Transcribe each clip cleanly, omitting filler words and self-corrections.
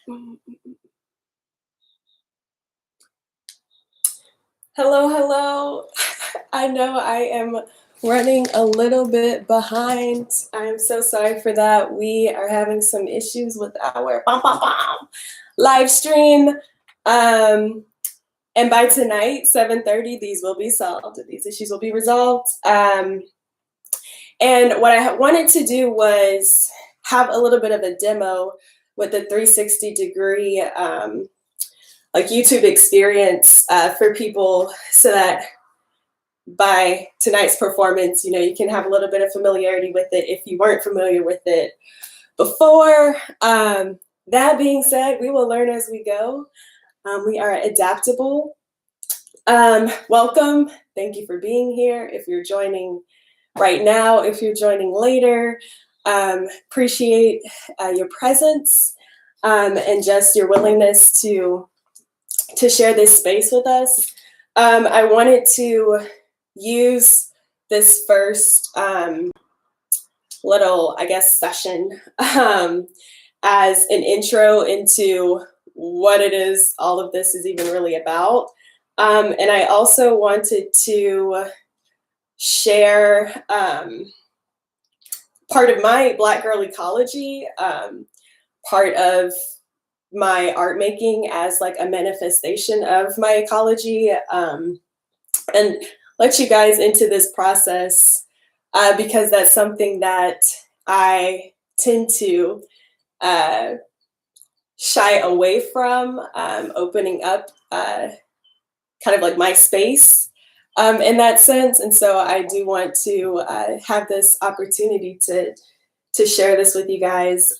Hello, hello. I know I am running a little bit behind. I'm so sorry for that. We are having some issues with our live stream. Um, and by tonight, 7:30, these will be solved. These issues will be resolved. And what I wanted to do was have a little bit of a demo with the 360-degree like YouTube experience for people, so that by tonight's performance, you can have a little bit of familiarity with it if you weren't familiar with it before. That being said, we will learn as we go. We are adaptable. Welcome. Thank you for being here. If you're joining right now, if you're joining later, appreciate your presence and just your willingness to share this space with us. I wanted to use this first little, session as an intro into what it is all of this is even really about. And I also wanted to share part of my Black Girl ecology, part of my art making as like a manifestation of my ecology, and let you guys into this process because that's something that I tend to shy away from, opening up kind of like my space in that sense. And so I do want to have this opportunity to share this with you guys.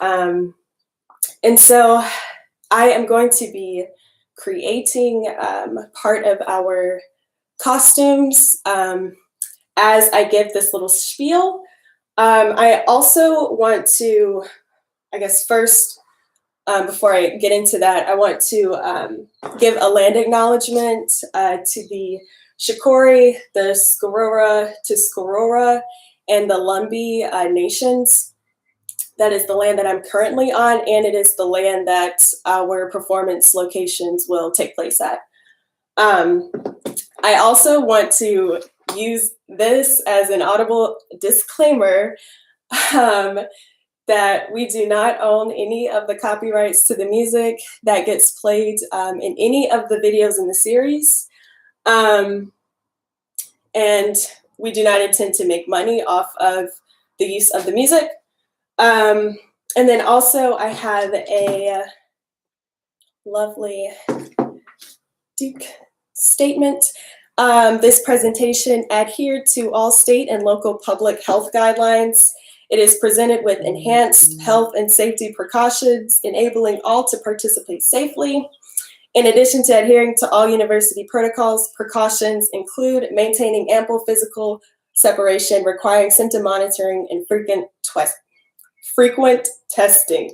And so I am going to be creating part of our costumes as I give this little spiel. I also want to, first, before I get into that, I want to give a land acknowledgement to the Shakori, the Skorora, Tuscarora, and the Lumbee nations. That is the land that I'm currently on, and it is the land that our performance locations will take place at. I also want to use this as an audible disclaimer that we do not own any of the copyrights to the music that gets played in any of the videos in the series. And we do not intend to make money off of the use of the music. And then also I have a lovely Duke statement. This presentation adhered to all state and local public health guidelines. It is presented with enhanced health and safety precautions, enabling all to participate safely. In addition to adhering to all university protocols, precautions include maintaining ample physical separation, requiring symptom monitoring, and frequent testing.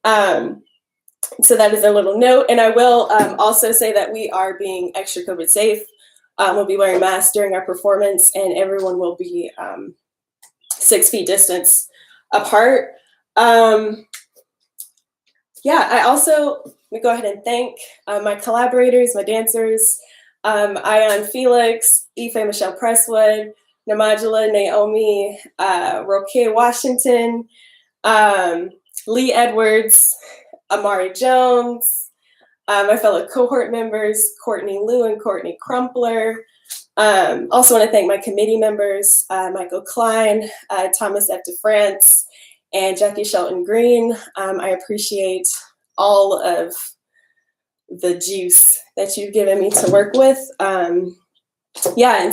So that is a little note. And I will also say that we are being extra COVID safe. We'll be wearing masks during our performance, and everyone will be 6 feet distance apart. We go ahead and thank my collaborators, my dancers, Ion Felix, Ife Michelle Presswood, Namajula Naomi, Roque Washington, Lee Edwards, Amari Jones, my fellow cohort members, Courtney Liu and Courtney Crumpler. Also want to thank my committee members, Michael Klein, Thomas F. DeFrance, and Jackie Shelton Green. I appreciate all of the juice that you've given me to work with. And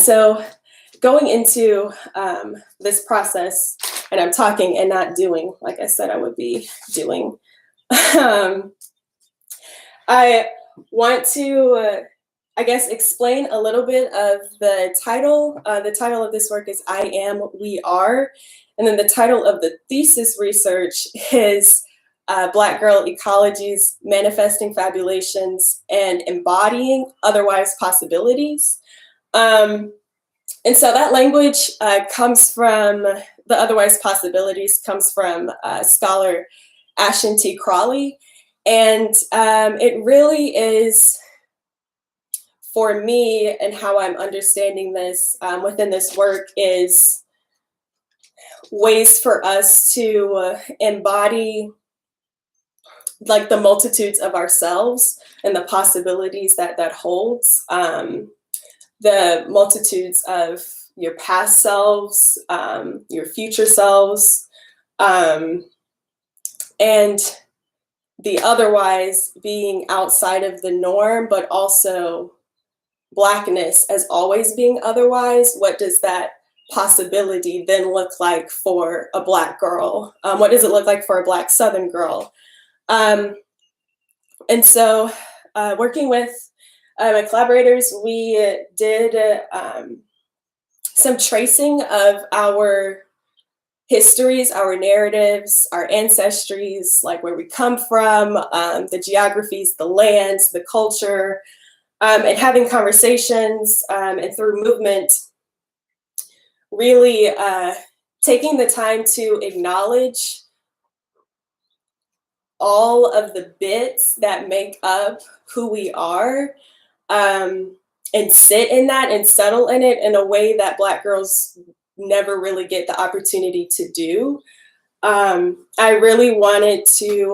so going into this process, and I'm talking and not doing, like I said I would be doing. I want to, explain a little bit of the title. The title of this work is I Am, We Are. And then the title of the thesis research is Black Girl Ecologies, Manifesting Fabulations, and Embodying Otherwise Possibilities. And so that language comes from, the otherwise possibilities comes from scholar Ashton T. Crawley. And it really is, for me, and how I'm understanding this within this work, is ways for us to embody like the multitudes of ourselves and the possibilities that that holds, the multitudes of your past selves, your future selves, and the otherwise being outside of the norm, but also Blackness as always being otherwise. What does that possibility then look like for a Black girl? What does it look like for a Black Southern girl? And so working with my collaborators, we did some tracing of our histories, our narratives, our ancestries, like where we come from, the geographies, the lands, the culture, and having conversations, and through movement, really taking the time to acknowledge all of the bits that make up who we are, and sit in that and settle in it in a way that Black girls never really get the opportunity to do. I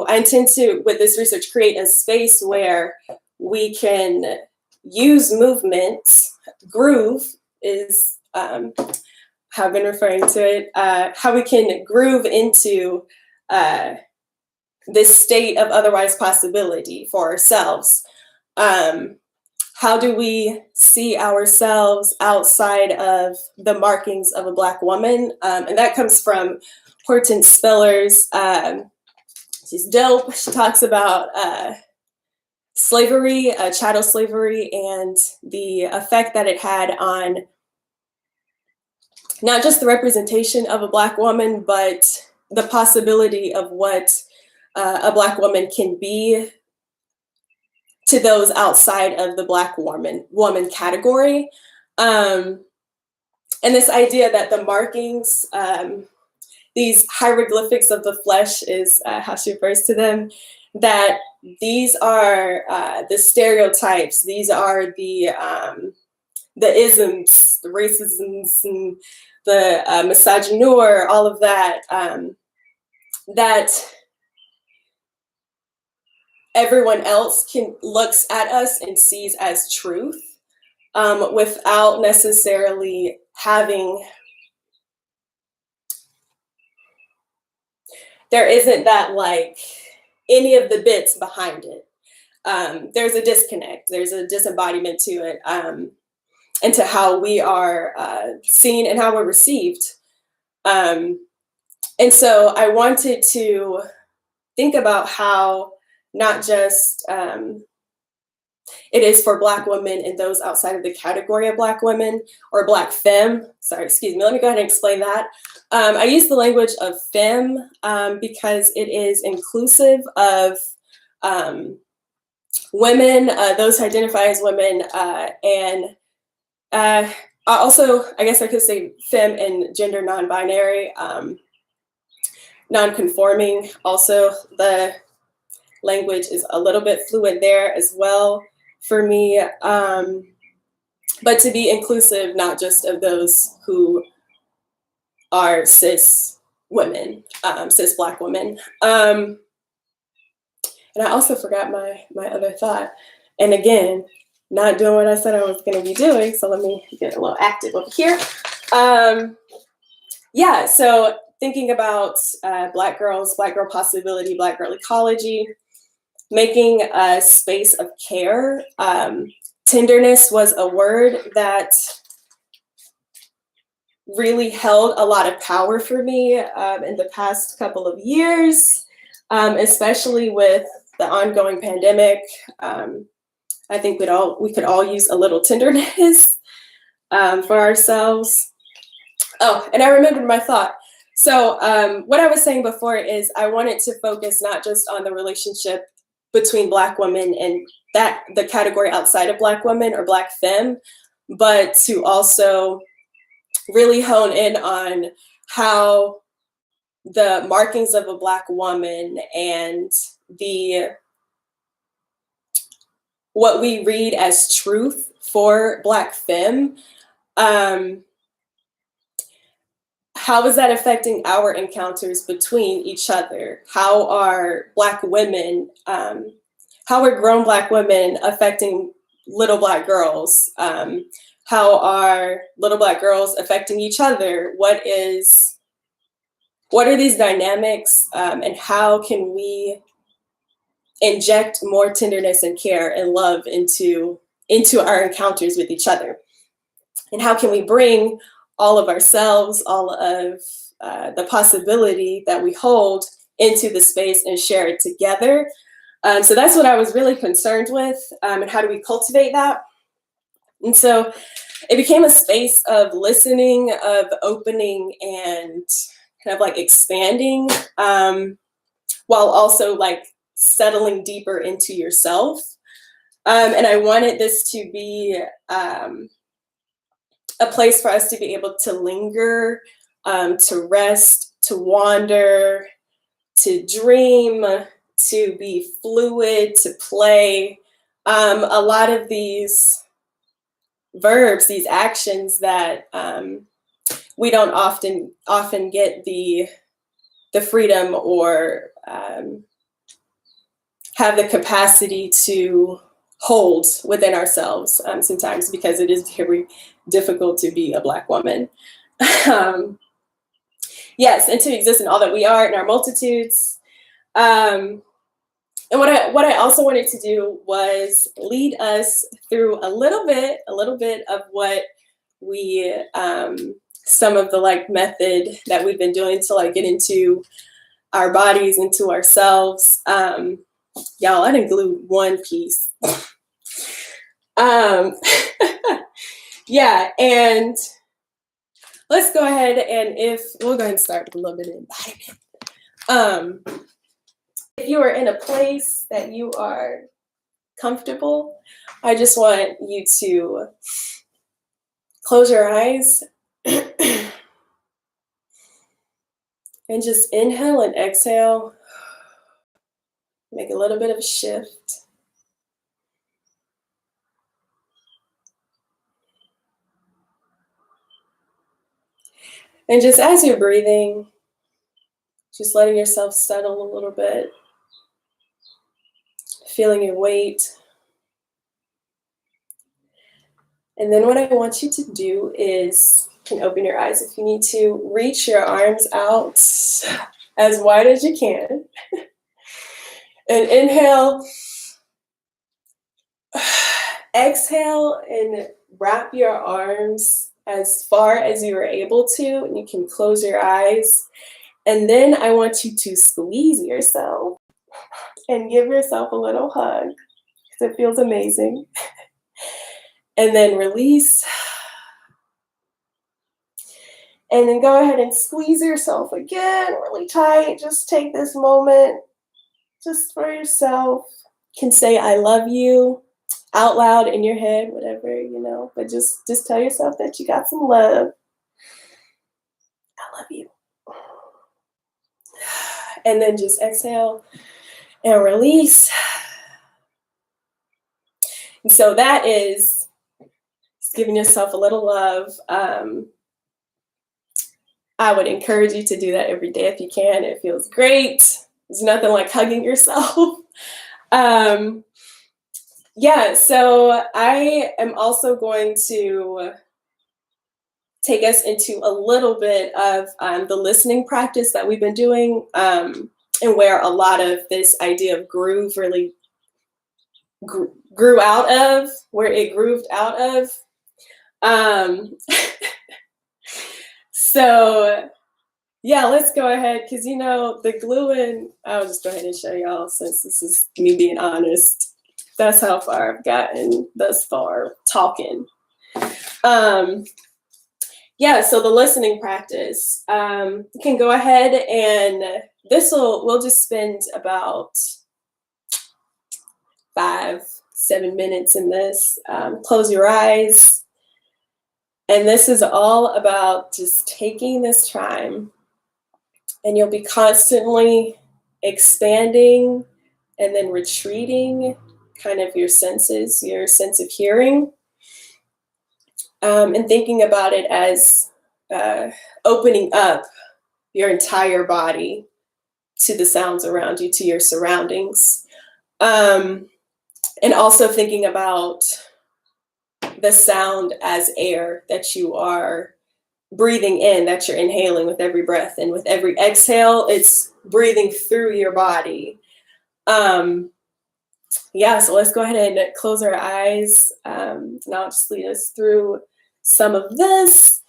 intend to, with this research, create a space where we can use movements. Groove is how I've been referring to it, how we can groove into this state of otherwise possibility for ourselves. How do we see ourselves outside of the markings of a Black woman? And that comes from Hortense Spillers. She's dope. She talks about slavery, chattel slavery, and the effect that it had on not just the representation of a Black woman, but the possibility of what a Black woman can be to those outside of the Black woman category. And this idea that the markings, these hieroglyphics of the flesh is how she refers to them, that these are the stereotypes, these are the isms, the racisms, and the misogynoir, all of that, that everyone else looks at us and sees as truth, without necessarily having, there isn't that like any of the bits behind it. There's a disconnect, there's a disembodiment to it, and to how we are seen and how we're received. And so I wanted to think about how not just it is for Black women and those outside of the category of Black women or Black femme. Sorry, excuse me, let me go ahead and explain that. I use the language of femme because it is inclusive of women, those who identify as women, and also, I guess I could say femme and gender non-binary, non-conforming. Also, the language is a little bit fluid there as well for me, but to be inclusive, not just of those who are cis women, cis Black women. And I also forgot my other thought. And again, not doing what I said I was going to be doing, so let me get a little active over here. Yeah, so thinking about Black girls, Black girl possibility, Black girl ecology, making a space of care. Tenderness was a word that really held a lot of power for me in the past couple of years, especially with the ongoing pandemic. I think we could all use a little tenderness for ourselves. Oh, and I remembered my thought. So what I was saying before is I wanted to focus not just on the relationship between Black women and the category outside of Black women or Black femme, but to also really hone in on how the markings of a Black woman and the what we read as truth for Black femme, how is that affecting our encounters between each other? How are Black women, how are grown Black women affecting little Black girls? How are little Black girls affecting each other? What are these dynamics, and how can we inject more tenderness and care and love into our encounters with each other? And how can we bring all of ourselves, all of the possibility that we hold into the space and share it together? So that's what I was really concerned with, and how do we cultivate that? And so it became a space of listening, of opening, and kind of like expanding, while also like settling deeper into yourself. And I wanted this to be a place for us to be able to linger, to rest, to wander, to dream, to be fluid, to play. A lot of these verbs, these actions that we don't often get the freedom or have the capacity to hold within ourselves, sometimes, because it is very difficult to be a Black woman. Yes, and to exist in all that we are, in our multitudes. And what I also wanted to do was lead us through a little bit of what we, some of the like method that we've been doing to like get into our bodies, into ourselves. Y'all, I didn't glue one piece. Yeah, and let's go ahead and we'll go ahead and start with a little bit of embodiment. If you are in a place that you are comfortable, I just want you to close your eyes and just inhale and exhale. Make a little bit of a shift. And just as you're breathing, just letting yourself settle a little bit, feeling your weight. And then what I want you to do is, you can open your eyes if you need to, reach your arms out as wide as you can. And inhale, exhale, and wrap your arms as far as you are able to, and you can close your eyes. And then I want you to squeeze yourself and give yourself a little hug, because it feels amazing. And then release. And then go ahead and squeeze yourself again, really tight. Just take this moment just for yourself. You can say, I love you out loud in your head, whatever, but just tell yourself that you got some love. I love you. And then just exhale and release. And so that is just giving yourself a little love. I would encourage you to do that every day if you can. It feels great. There's nothing like hugging yourself. Yeah, so I am also going to take us into a little bit of the listening practice that we've been doing, and where a lot of this idea of groove really grew out of, where it grooved out of. So yeah, let's go ahead, because the gluing, I'll just go ahead and show y'all, since this is me being honest. That's how far I've gotten thus far talking. Yeah, so the listening practice. You can go ahead and we'll just spend about 5-7 minutes in this. Close your eyes. And this is all about just taking this time, and you'll be constantly expanding and then retreating kind of your senses, your sense of hearing, and thinking about it as opening up your entire body to the sounds around you, to your surroundings. And also thinking about the sound as air that you are breathing in, that you're inhaling with every breath, and with every exhale, it's breathing through your body. Yeah, so let's go ahead and close our eyes. And I'll just lead us through some of this.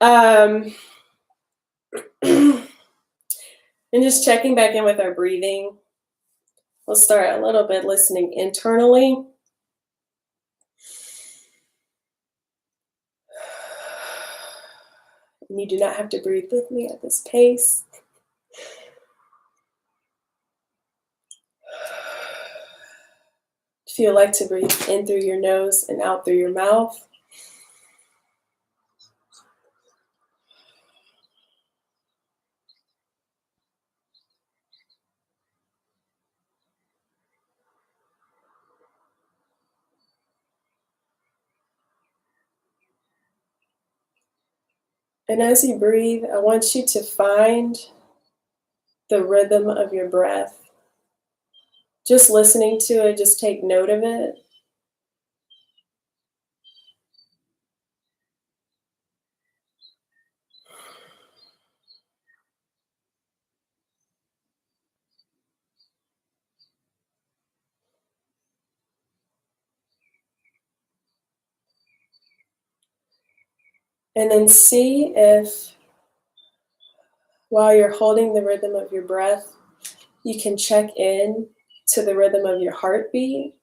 And just checking back in with our breathing. We'll start a little bit listening internally. And you do not have to breathe with me at this pace. If you like to breathe in through your nose and out through your mouth. And as you breathe, I want you to find the rhythm of your breath. Just listening to it, just take note of it. And then see if, while you're holding the rhythm of your breath, you can check in to the rhythm of your heartbeat.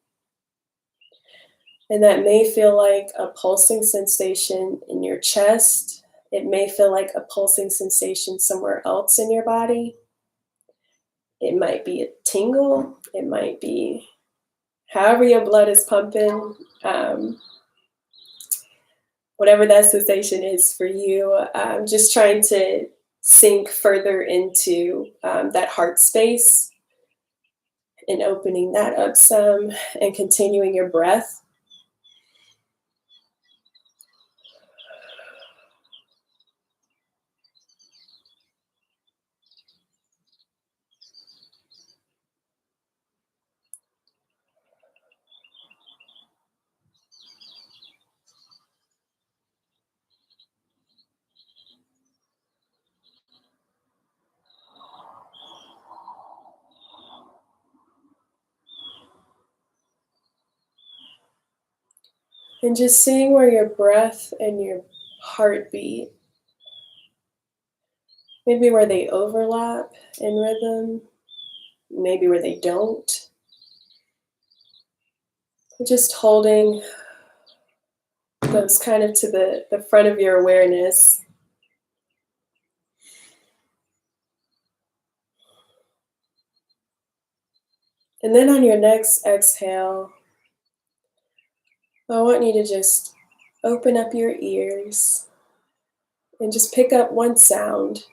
And that may feel like a pulsing sensation in your chest. It may feel like a pulsing sensation somewhere else in your body. It might be a tingle. It might be however your blood is pumping. Whatever that sensation is for you, just trying to sink further into that heart space and opening that up some and continuing your breath. And just seeing where your breath and your heartbeat, maybe where they overlap in rhythm, maybe where they don't. Just holding those kind of to the front of your awareness. And then on your next exhale, I want you to just open up your ears and just pick up one sound.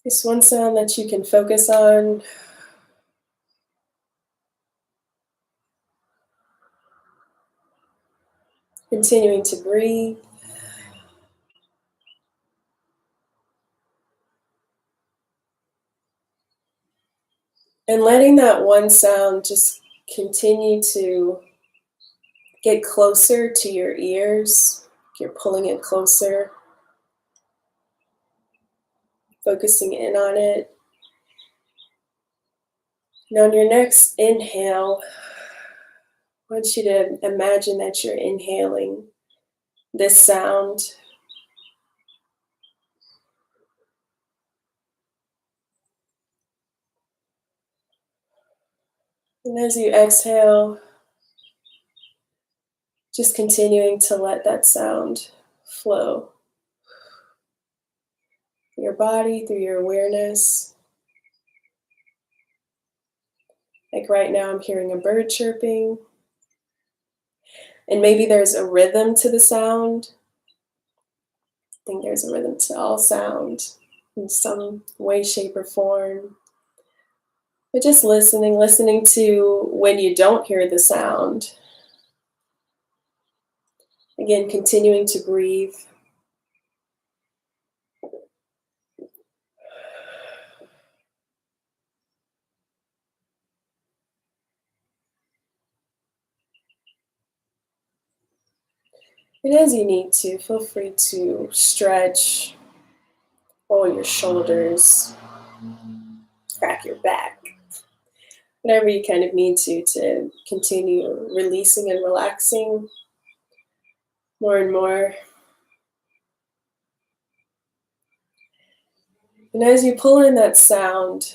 Just one sound that you can focus on. Continuing to breathe. And letting that one sound just continue to get closer to your ears. You're pulling it closer. Focusing in on it. And on your next inhale, I want you to imagine that you're inhaling this sound. And as you exhale, just continuing to let that sound flow through your body, through your awareness. Like right now, I'm hearing a bird chirping. And maybe there's a rhythm to the sound. I think there's a rhythm to all sound in some way, shape, or form. But just listening to when you don't hear the sound. Again, continuing to breathe. And as you need to, feel free to stretch, roll your shoulders, crack your back, whatever you kind of need to continue releasing and relaxing more and more. And as you pull in that sound,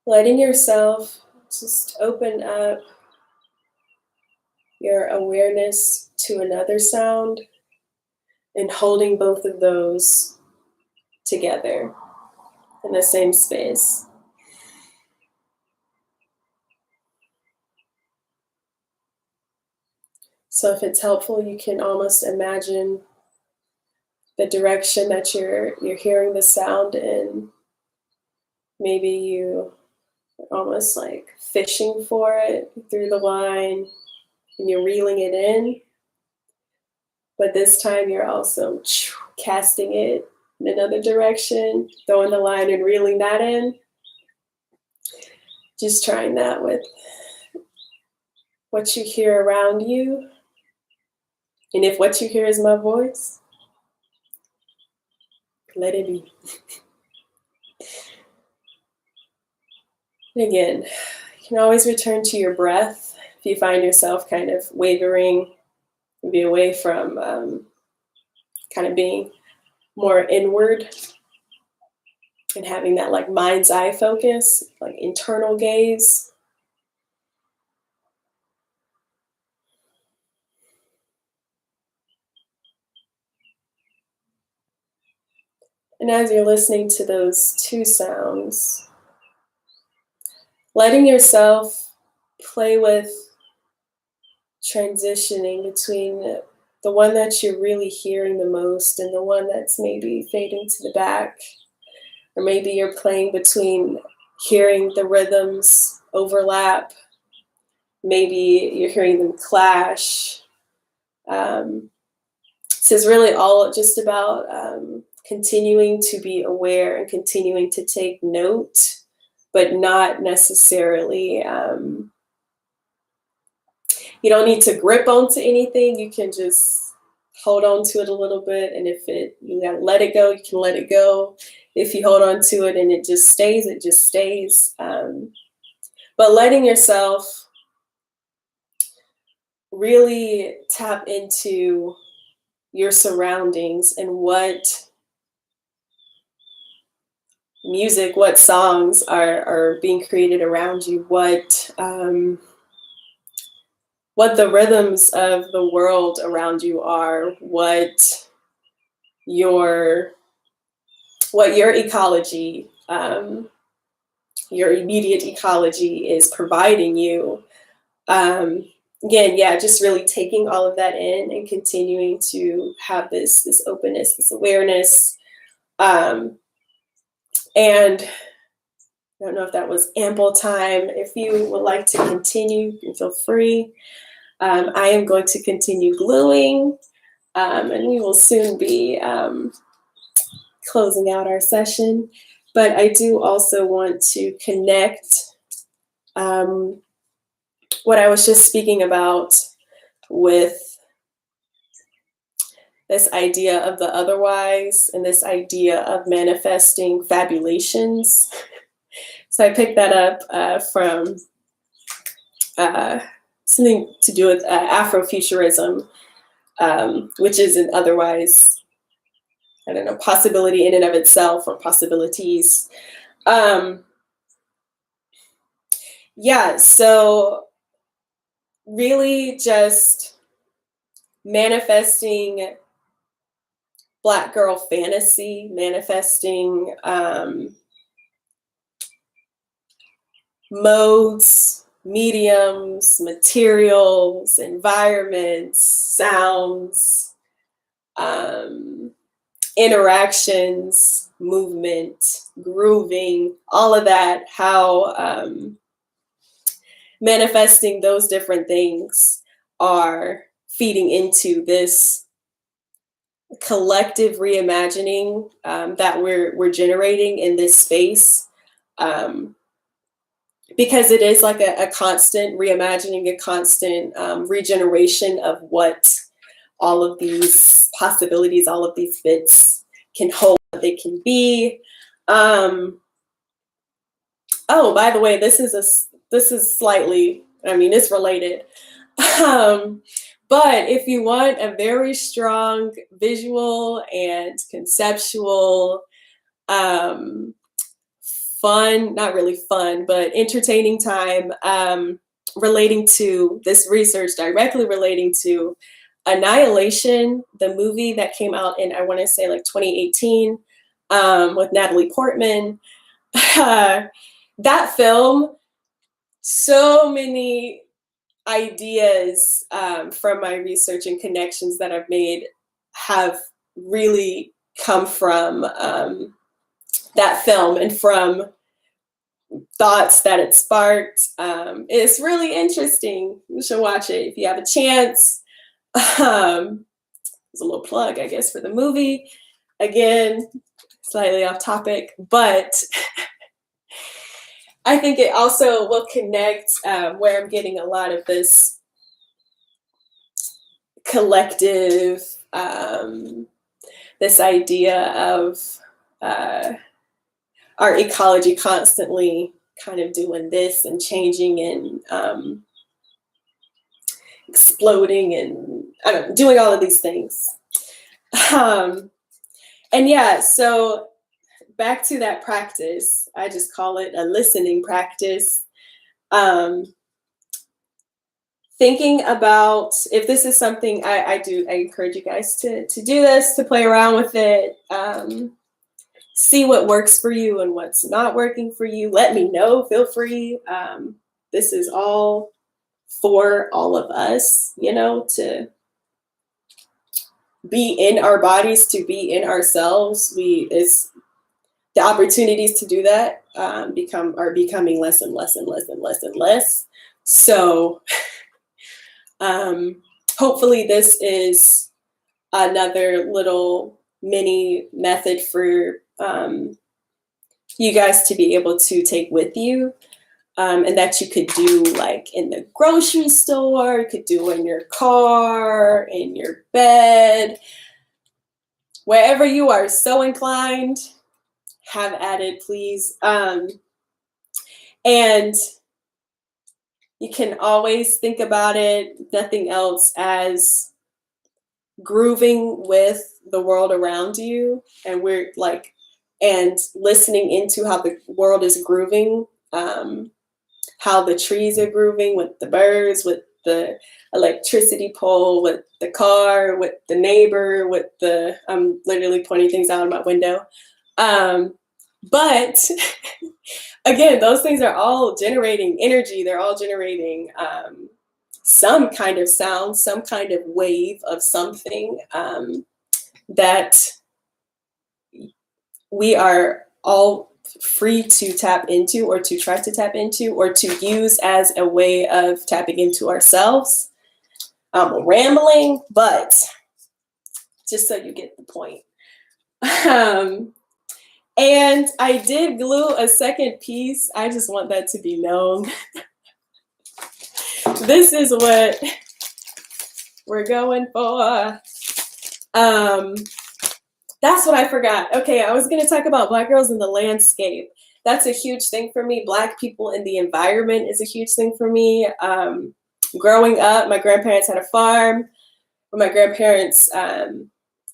letting yourself just open up your awareness to another sound and holding both of those together in the same space. So if it's helpful, you can almost imagine the direction that you're hearing the sound in. Maybe you are almost like fishing for it through the line and you're reeling it in. But this time you're also casting it in another direction, throwing the line and reeling that in. Just trying that with what you hear around you. And if what you hear is my voice, let it be. And again, you can always return to your breath if you find yourself kind of wavering, be away from kind of being more inward and having that like mind's eye focus, like internal gaze. And as you're listening to those two sounds, letting yourself play with transitioning between the one that you're really hearing the most and the one that's maybe fading to the back. Or maybe you're playing between hearing the rhythms overlap. Maybe you're hearing them clash. So it's really all just about continuing to be aware and continuing to take note, but not necessarily, you don't need to grip onto anything. You can just hold on to it a little bit. And if you gotta let it go, you can let it go. If you hold on to it and it just stays, it just stays. But letting yourself really tap into your surroundings and what music, what songs are being created around you, what the rhythms of the world around you are, what your ecology, your immediate ecology is providing you. Again, yeah, just really taking all of that in and continuing to have this openness, this awareness. And I don't know if that was ample time. If you would like to continue, you can feel free. I am going to continue gluing, and we will soon be closing out our session. But I do also want to connect what I was just speaking about with this idea of the otherwise and this idea of manifesting fabulations. So I picked that up from something to do with Afrofuturism, which is an otherwise, I don't know, possibility in and of itself, or possibilities. Yeah, so really just manifesting Black girl fantasy, manifesting modes, mediums, materials, environments, sounds, interactions, movement, grooving, all of that, how manifesting those different things are feeding into this collective reimagining that we're generating in this space, because it is like a constant reimagining, a constant regeneration of what all of these possibilities, all of these bits can hold, what they can be. Oh, by the way, this is slightly, I mean, it's related. But if you want a very strong visual and conceptual, fun, not really fun, but entertaining time relating to this research, directly relating to Annihilation, the movie that came out in, I want to say like 2018, with Natalie Portman. That film, so many ideas from my research and connections that I've made have really come from that film and from thoughts that it sparked. It's really interesting. You should watch it if you have a chance. It's a little plug, I guess, for the movie. Again, slightly off topic, but I think it also will connect where I'm getting a lot of this collective, this idea of our ecology constantly kind of doing this and changing and exploding and I don't know, doing all of these things. And yeah, so back to that practice, I just call it a listening practice. Thinking about if this is something I encourage you guys to do this, to play around with it, see what works for you and what's not working for you. Let me know, feel free. This is all for all of us, you know, to be in our bodies, to be in ourselves. The opportunities to do that are becoming less and less and less and less and less. So hopefully this is another little mini method for you guys to be able to take with you, and that you could do like in the grocery store, you could do in your car, in your bed, wherever you are so inclined, have at it, please. And you can always think about it, nothing else, as grooving with the world around you, and and listening into how the world is grooving, how the trees are grooving with the birds, with the electricity pole, with the car, with the neighbor, with I'm literally pointing things out of my window. But again, those things are all generating energy. They're all generating some kind of sound, some kind of wave of something that we are all free to tap into, or to try to tap into, or to use as a way of tapping into ourselves. Rambling, but just so you get the point. And I did glue a second piece. I just want that to be known. This is what we're going for. That's what I forgot. Okay, I was going to talk about Black girls in the landscape. That's a huge thing for me. Black people in the environment is a huge thing for me. Growing up, my grandparents had a farm. When my grandparents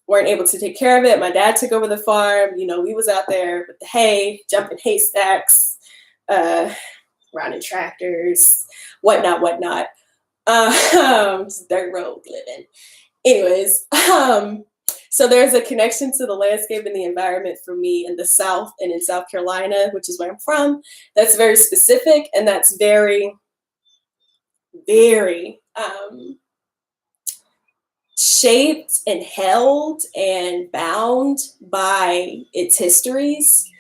weren't able to take care of it, my dad took over the farm. You know, we was out there with the hay, jumping haystacks, running tractors, whatnot. Just dirt road living. Anyways, so there's a connection to the landscape and the environment for me in the South and in South Carolina, which is where I'm from. That's very specific, and that's very, very shaped and held and bound by its histories,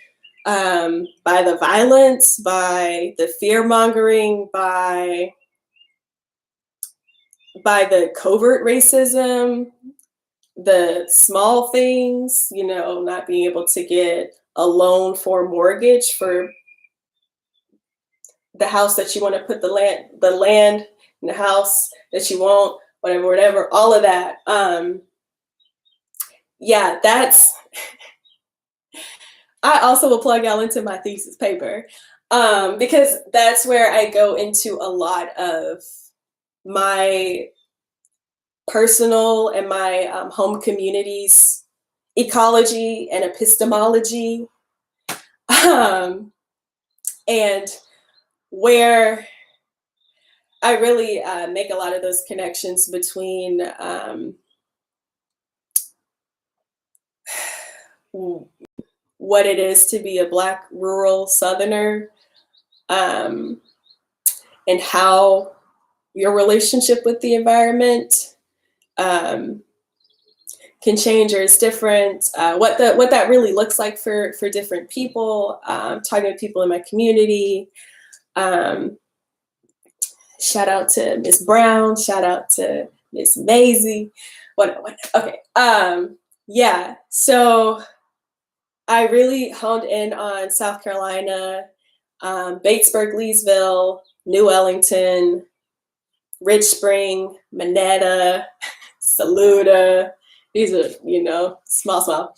by the violence, by the fear mongering, by the covert racism, the small things, you know, not being able to get a loan for a mortgage for the house that you want to put the land in the house that you want, whatever, all of that. Yeah, that's, I also will plug y'all into my thesis paper, because that's where I go into a lot of my personal and my home community's ecology and epistemology, and where I really make a lot of those connections between what it is to be a Black rural Southerner, and how your relationship with the environment can change or is different, what that really looks like for different people, talking to people in my community. Shout out to Miss Brown, shout out to Miss Maisie. Okay. Yeah, so I really honed in on South Carolina, Batesburg, Leesville, New Ellington, Rich Spring, Monetta, Saluda. These are, you know, small.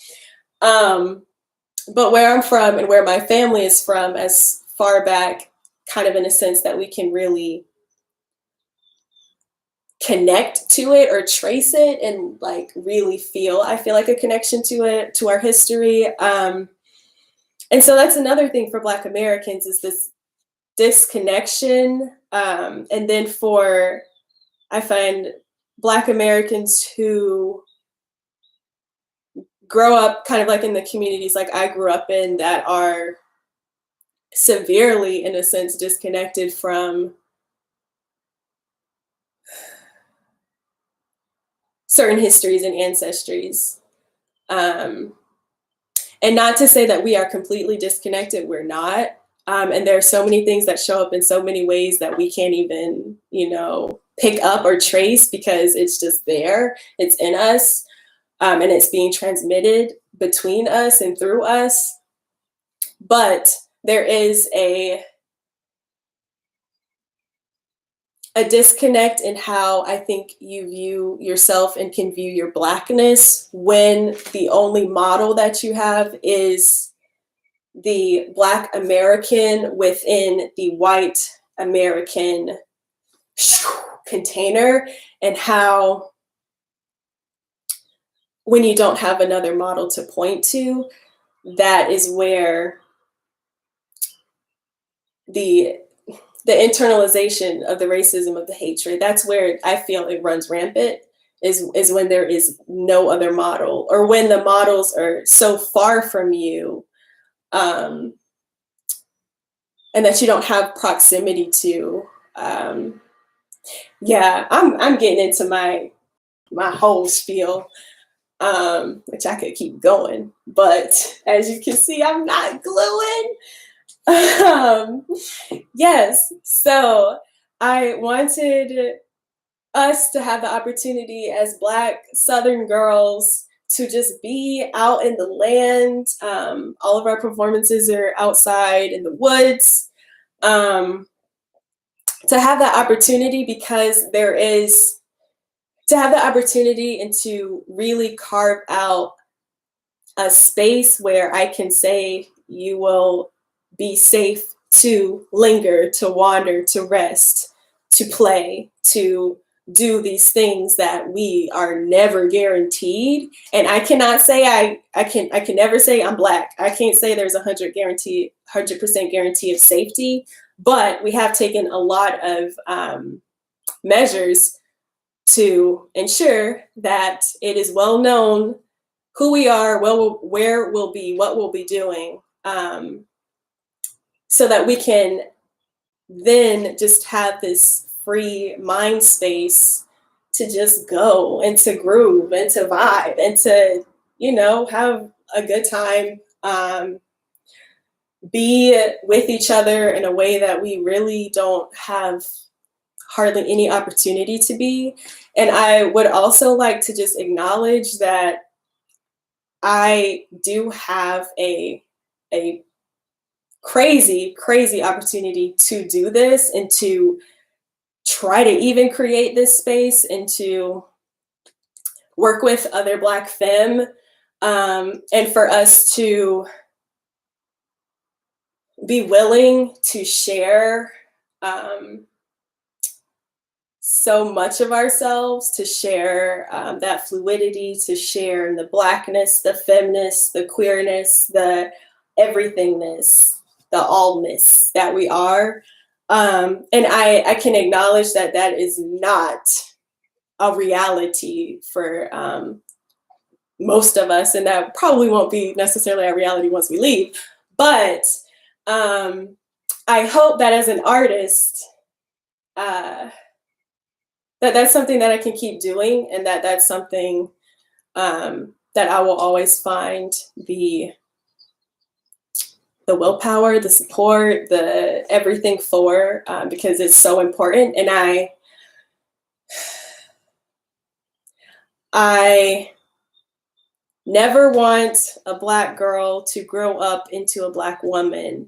But where I'm from and where my family is from, as far back, kind of in a sense that we can really connect to it or trace it and like really I feel like a connection to it, to our history. And so that's another thing for Black Americans, is this disconnection. And then I find Black Americans who grow up kind of like in the communities like I grew up in, that are severely, in a sense, disconnected from certain histories and ancestries. And not to say that we are completely disconnected, we're not. And there are so many things that show up in so many ways that we can't even, you know, pick up or trace, because it's just there, it's in us, and it's being transmitted between us and through us. But there is a disconnect in how I think you view yourself and can view your Blackness, when the only model that you have is the Black American within the white American container, and how when you don't have another model to point to, that is where the internalization of the racism, of the hatred, that's where I feel it runs rampant, is when there is no other model, or when the models are so far from you, and that you don't have proximity to. Yeah, I'm getting into my whole spiel, which I could keep going, but as you can see, I'm not gluing. Yes, so I wanted us to have the opportunity as Black Southern girls to just be out in the land. All of our performances are outside in the woods. To have that opportunity, because there is, to have the opportunity and to really carve out a space where I can say you will be safe to linger, to wander, to rest, to play, to do these things that we are never guaranteed. And I cannot say I can never say I'm Black. I can't say there's 100% guarantee of safety, but we have taken a lot of measures to ensure that it is well known who we are, where we'll be, what we'll be doing, so that we can then just have this free mind space to just go and to groove and to vibe and to, have a good time, be with each other in a way that we really don't have hardly any opportunity to be. And I would also like to just acknowledge that I do have a crazy, crazy opportunity to do this and to try to even create this space and to work with other Black femme, and for us to be willing to share so much of ourselves, to share that fluidity, to share the Blackness, the feminist, the queerness, the everythingness, the allness that we are. And I can acknowledge that that is not a reality for most of us, and that probably won't be necessarily our reality once we leave. But I hope that as an artist, that's something that I can keep doing, and that's something that I will always find the willpower, the support, the everything for, because it's so important. And I never want a Black girl to grow up into a Black woman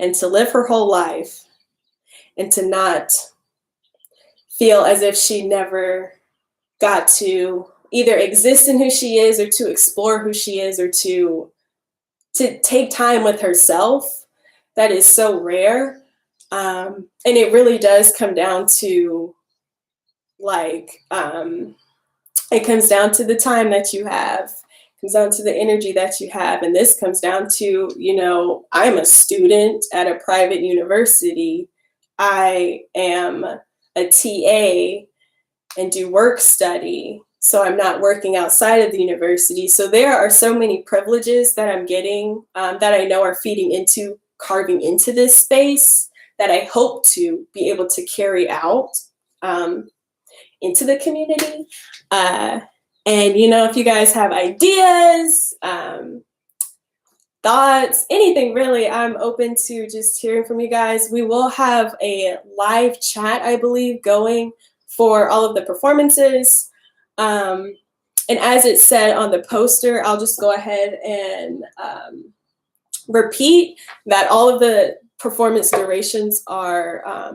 and to live her whole life and to not feel as if she never got to either exist in who she is or to explore who she is or to take time with herself. That is so rare. And it really does come down to it comes down to the time that you have, it comes down to the energy that you have. And this comes down to, I'm a student at a private university. I am a TA and do work study. So I'm not working outside of the university. So there are so many privileges that I'm getting that I know are feeding into, carving into this space that I hope to be able to carry out into the community. And, if you guys have ideas, thoughts, anything really, I'm open to just hearing from you guys. We will have a live chat, I believe, going for all of the performances. And as it said on the poster, I'll just go ahead and repeat that all of the performance durations are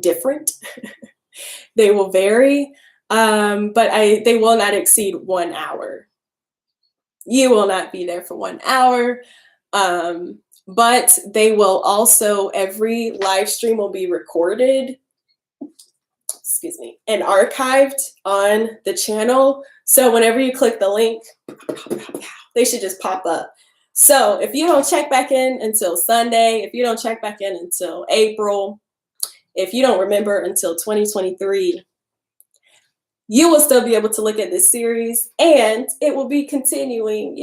different. They will vary, but they will not exceed 1 hour. You will not be there for 1 hour, but they will also, every live stream will be recorded, and archived on the channel. So whenever you click the link, they should just pop up. So if you don't check back in until Sunday, if you don't check back in until April, if you don't remember until 2023, you will still be able to look at this series, and it will be continuing,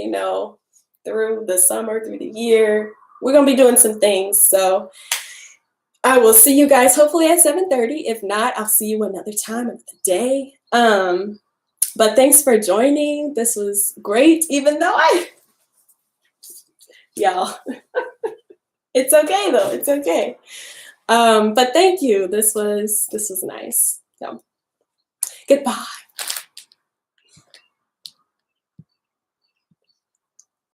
through the summer, through the year. We're going to be doing some things. So I will see you guys hopefully at 7:30. If not, I'll see you another time, another day. But thanks for joining. This was great, even though y'all, it's okay though. It's okay. But thank you. This was nice. So, goodbye.